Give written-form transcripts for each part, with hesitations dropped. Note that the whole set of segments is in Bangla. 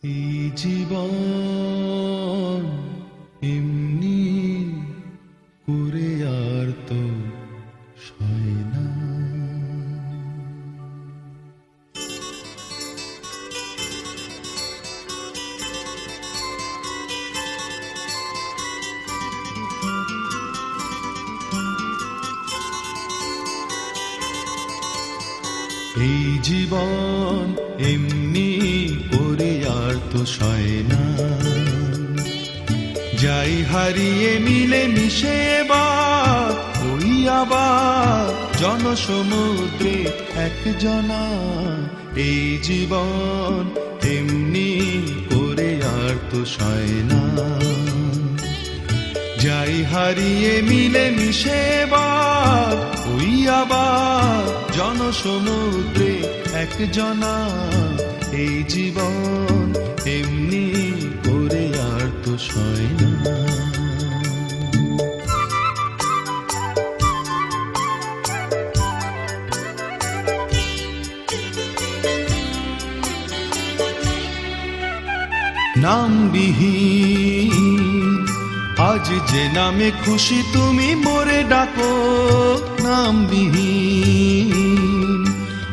এই জীবন এমনি করে আর তো সয় না। এই জীবন এমনি করে আর তো সয় না। যাই হারিয়ে মিলে মিশে এবার ওই আবার জনসমুদ্রে একজনা। এই জীবন এমনি করে আর তো সয় না। যাই হারিয়ে মিলে মিশে এবার ওই আবার জনসমুদ্রে একজনা। এই জীবন এমনি করে আর তো সয় না। নামবিহীন আজ যে নামে খুশি তুমি মোরে ডাকো। নামবিহীন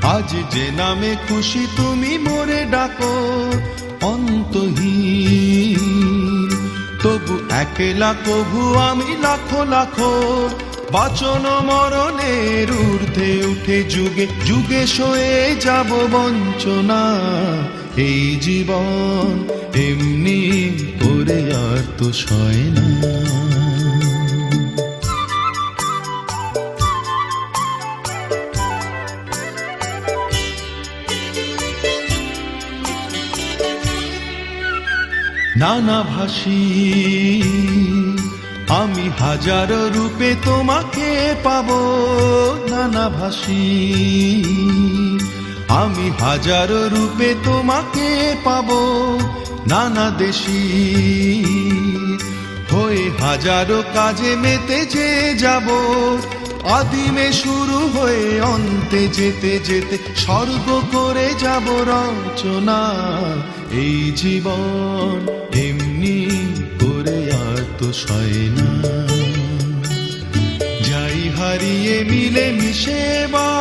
আজ যে নামে খুশি তুমি মোরে ডাকো। অন্তহীন তবু একলা কভু আমি লাখো লাখো। বাঁচন মরণের ঊর্ধ্বে উঠে যুগে যুগে সয়ে যাব বঞ্চনা। এই জীবন এমনি করে আর তো সয় না। নানাভাষী আমি হাজারো রূপে তোমাকে পাবো। নানাভাষী আমি হাজারো রূপে তোমাকে পাবো। নানা দেশী হয়ে হাজারো কাজে মেতে যে যাব। আদিমে শুরু হয়ে অন্তে যেতে যেতে স্বর্গ করে যাব রচনা। এই জীবন এমনি করে আর তো সয় না। যাই হারিয়ে মিলে মিশে বা